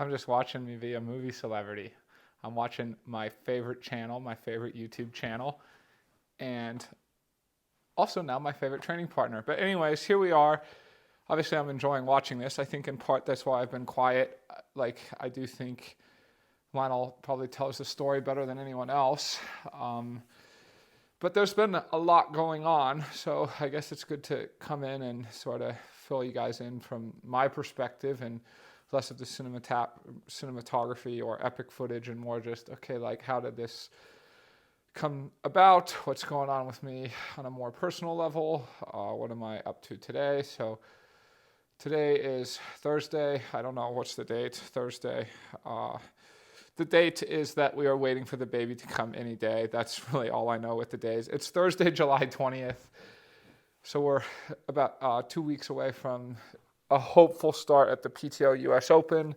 I'm just watching me be a movie celebrity. I'm watching my favorite channel, my favorite YouTube channel, and also now my favorite training partner. But anyways, here we are. Obviously, I'm enjoying watching this. I think in part that's why I've been quiet. Like, I do think Lionel probably tells the story better than anyone else. But there's been a lot going on, so I guess it's good to come in and sort of fill you guys in from my perspective and less of the cinematography or epic footage and more just, okay, like how did this come about? What's going on with me on a more personal level? What am I up to today? So today is Thursday. I don't know what's the date. Thursday. The date is that we are waiting for the baby to come any day. That's really all I know with the days. It's Thursday, July 20th. So we're about 2 weeks away from a hopeful start at the PTO US Open.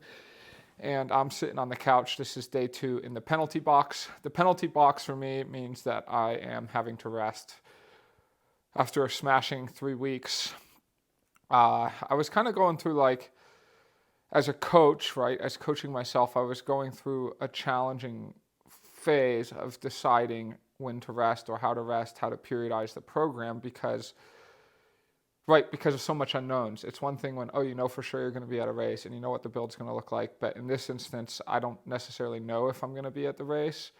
And I'm sitting on the couch. This is day 2 in the penalty box. The penalty box for me means that I am having to rest after a smashing 3 weeks. I was kind of going through as a coach, right, as coaching myself, I was going through a challenging phase of deciding when to rest or how to rest, how to periodize the program because of so much unknowns. It's one thing when, you know for sure you're going to be at a race and you know what the build's going to look like. But in this instance, I don't necessarily know if I'm going to be at the race.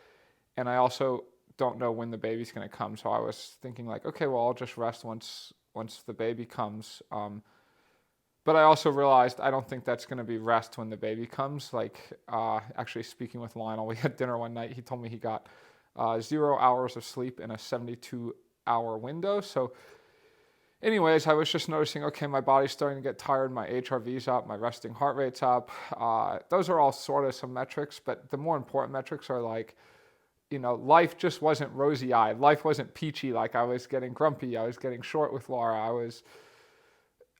And I also don't know when the baby's going to come. So I was thinking okay, well, I'll just rest once the baby comes. But I also realized I don't think that's going to be rest when the baby comes. Actually speaking with Lionel, we had dinner one night. He told me he got 0 hours of sleep in a 72-hour window. So anyways, I was just noticing, okay, my body's starting to get tired. My HRV's up. My resting heart rate's up. Those are all sort of some metrics. But the more important metrics are life just wasn't rosy-eyed. Life wasn't peachy. I was getting grumpy. I was getting short with Laura.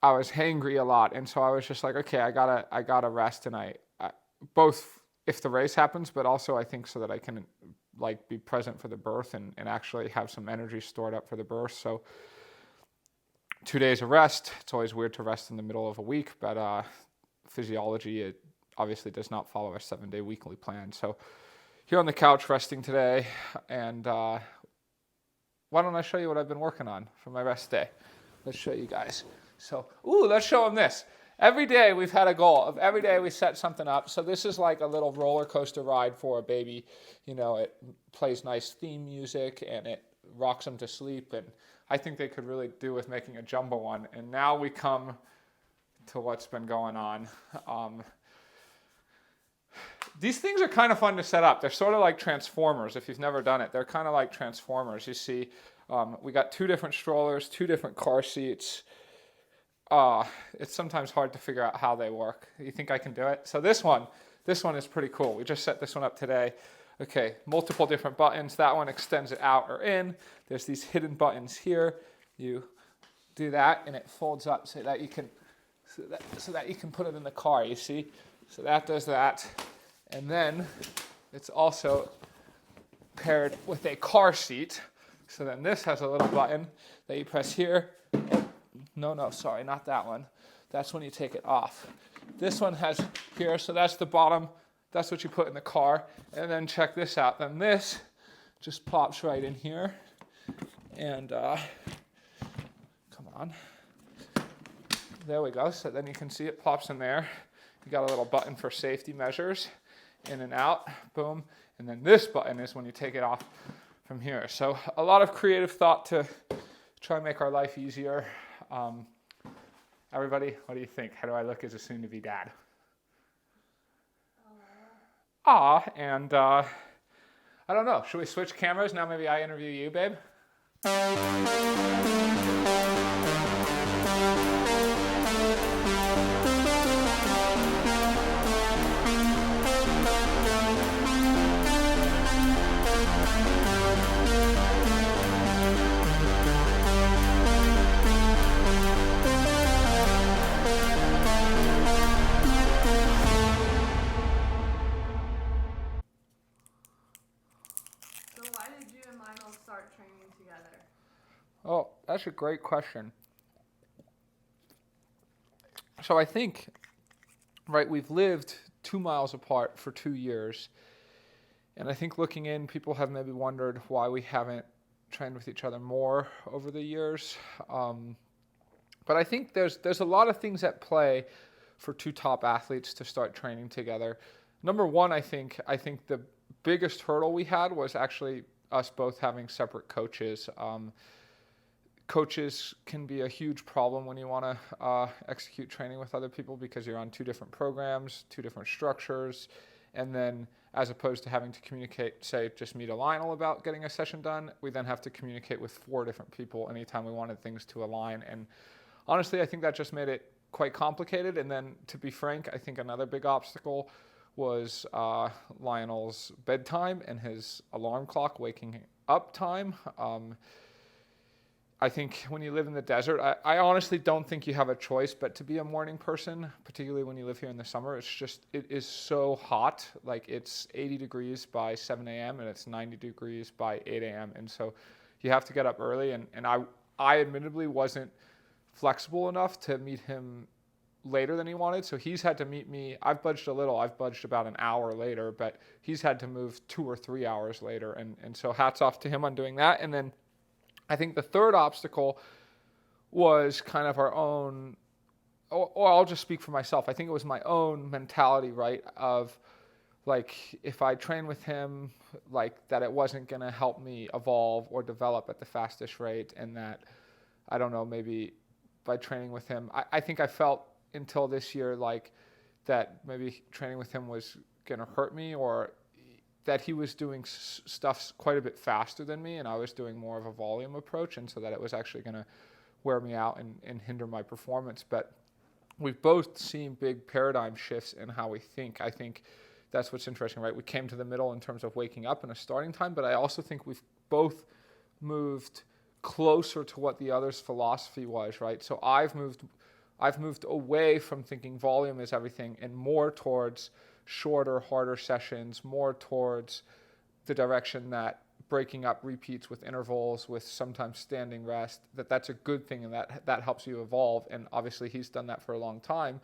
I was hangry a lot, and so I was just okay, I gotta rest tonight. Both if the race happens, but also I think so that I can be present for the birth and actually have some energy stored up for the birth. So 2 days of rest. It's always weird to rest in the middle of a week, but physiology, it obviously does not follow a 7-day weekly plan. So here on the couch resting today, and why don't I show you what I've been working on for my rest day? Let's show you guys. So, let's show them this. Every day we've had a goal of every day we set something up. So this is like a little roller coaster ride for a baby. It plays nice theme music and it rocks them to sleep. And I think they could really do with making a jumbo one. And now we come to what's been going on. These things are kind of fun to set up. They're sort of like Transformers. If you've never done it, they're kind of like Transformers. You see, we got 2 different strollers, 2 different car seats. It's sometimes hard to figure out how they work. You think I can do it? So this one is pretty cool. We just set this one up today. Okay, multiple different buttons. That one extends it out or in. There's these hidden buttons here. You do that and it folds up so that you can put it in the car, you see? So that does that. And then it's also paired with a car seat. So then this has a little button that you press here. No, sorry, not that one. That's when you take it off. This one has here, so that's the bottom. That's what you put in the car. And then check this out. Then this just plops right in here. And come on. There we go. So then you can see it plops in there. You got a little button for safety measures. In and out. Boom. And then this button is when you take it off from here. So a lot of creative thought to try and make our life easier. Everybody, what do you think? How do I look as a soon-to-be dad? And I don't know. Should we switch cameras? Now maybe I interview you, babe? Oh, that's a great question. So I think, right, we've lived 2 miles apart for 2 years. And I think looking in, people have maybe wondered why we haven't trained with each other more over the years. But I think there's a lot of things at play for two top athletes to start training together. Number one, I think the biggest hurdle we had was actually us both having separate coaches. Coaches can be a huge problem when you want to execute training with other people because you're on two different programs, two different structures, and then as opposed to having to communicate, say, just me to Lionel about getting a session done, we then have to communicate with 4 different people anytime we wanted things to align. And honestly, I think that just made it quite complicated. And then, to be frank, I think another big obstacle was Lionel's bedtime and his alarm clock waking up time. I think when you live in the desert, I honestly don't think you have a choice but to be a morning person, particularly when you live here in the summer. It is so hot. Like, it's 80 degrees by 7 a.m. and it's 90 degrees by 8 a.m. And so you have to get up early. And I admittedly wasn't flexible enough to meet him later than he wanted. So he's had to meet me. I've budged a little. I've budged about an hour later, but he's had to move 2 or 3 hours later. And so hats off to him on doing that. And then I think the third obstacle was kind of our own, or I'll just speak for myself. I think it was my own mentality, right, of like, if I train with him, like, that it wasn't going to help me evolve or develop at the fastest rate, and that, I don't know, maybe by training with him, I think I felt until this year like that maybe training with him was going to hurt me, or that he was doing stuff quite a bit faster than me and I was doing more of a volume approach, and so that it was actually going to wear me out and hinder my performance. But we've both seen big paradigm shifts in how we think. I think that's what's interesting, right? We came to the middle in terms of waking up and a starting time, but I also think we've both moved closer to what the other's philosophy was, right? So I've moved away from thinking volume is everything and more towards shorter, harder sessions, more towards the direction that breaking up repeats with intervals, with sometimes standing rest, that's a good thing, and that helps you evolve. And obviously he's done that for a long time.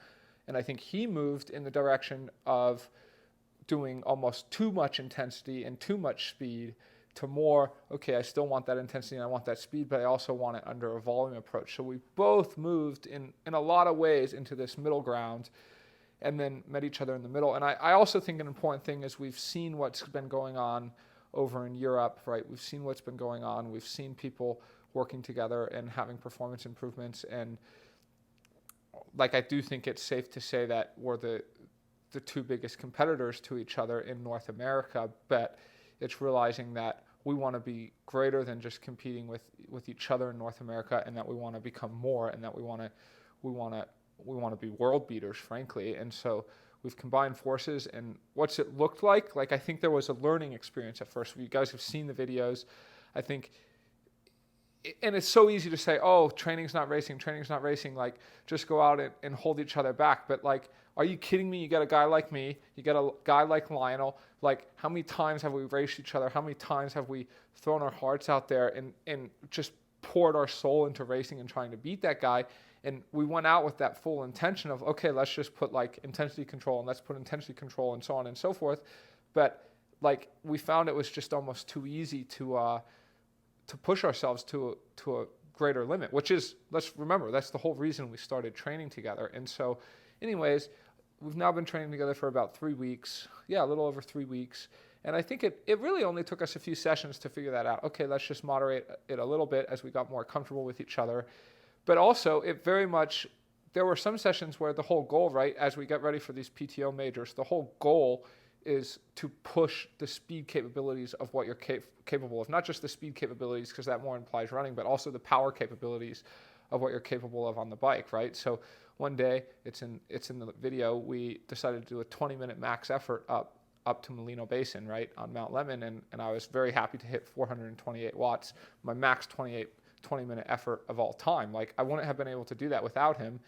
And I think he moved in the direction of doing almost too much intensity and too much speed to more, okay, I still want that intensity and I want that speed, but I also want it under a volume approach. So we both moved in a lot of ways into this middle ground, and then met each other in the middle. And I also think an important thing is we've seen what's been going on over in Europe, right? We've seen what's been going on. We've seen people working together and having performance improvements. And like, I do think it's safe to say that we're the 2 biggest competitors to each other in North America, but it's realizing that we want to be greater than just competing with each other in North America, and that we want to become more, and that we want to be world beaters, frankly. And so we've combined forces. And what's it looked like? Like, I think there was a learning experience at first. You guys have seen the videos. I think, and it's so easy to say, oh, training's not racing. Like, just go out and hold each other back. But like, are you kidding me? You got a guy like me. You got a guy like Lionel. Like, how many times have we raced each other? How many times have we thrown our hearts out there and just poured our soul into racing and trying to beat that guy? And we went out with that full intention of, okay, let's just put like intensity control, and let's put intensity control, and so on and so forth. But like, we found it was just almost too easy to push ourselves to a greater limit, which is, let's remember, that's the whole reason we started training together. And so anyways, we've now been training together for about 3 weeks. Yeah, a little over 3 weeks. And I think it really only took us a few sessions to figure that out. Okay, let's just moderate it a little bit as we got more comfortable with each other. But also, there were some sessions where the whole goal, right, as we get ready for these PTO majors, the whole goal is to push the speed capabilities of what you're capable of. Not just the speed capabilities, because that more implies running, but also the power capabilities of what you're capable of on the bike, right? So one day, it's in the video, we decided to do a 20-minute max effort up to Molino Basin, right, on Mount Lemmon, and I was very happy to hit 428 watts, my max 20-minute effort of all time. Like, I wouldn't have been able to do that without him,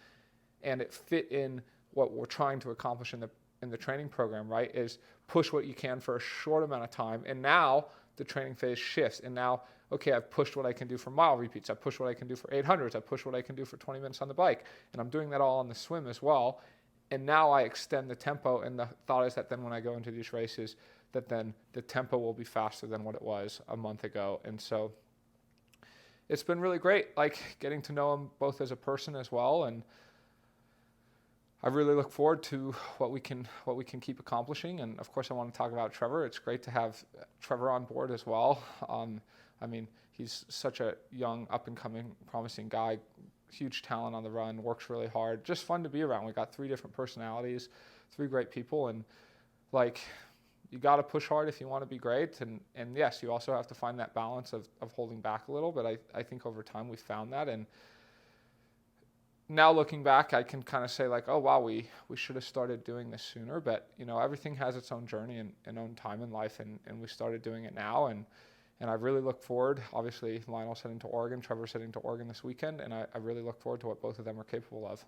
and it fit in what we're trying to accomplish in the training program, right, is push what you can for a short amount of time. And now the training phase shifts, and now, okay, I've pushed what I can do for mile repeats, I've pushed what I can do for 800s, I've pushed what I can do for 20 minutes on the bike, and I'm doing that all on the swim as well. And now I extend the tempo, and the thought is that then when I go into these races, that then the tempo will be faster than what it was a month ago. And so it's been really great, like getting to know him both as a person as well. And I really look forward to what we can keep accomplishing. And of course, I want to talk about Trevor. It's great to have Trevor on board as well. I mean, he's such a young, up-and-coming, promising guy, huge talent on the run, works really hard, just fun to be around. We got 3 different personalities, 3 great people, and like, you got to push hard if you want to be great. And yes, you also have to find that balance of holding back a little, but I think over time we've found that. And now looking back, I can kind of say like, oh wow, we should have started doing this sooner. But you know, everything has its own journey and own time in life, and we started doing it now. And I really look forward. Obviously, Lionel's heading to Oregon, Trevor's heading to Oregon this weekend, and I really look forward to what both of them are capable of.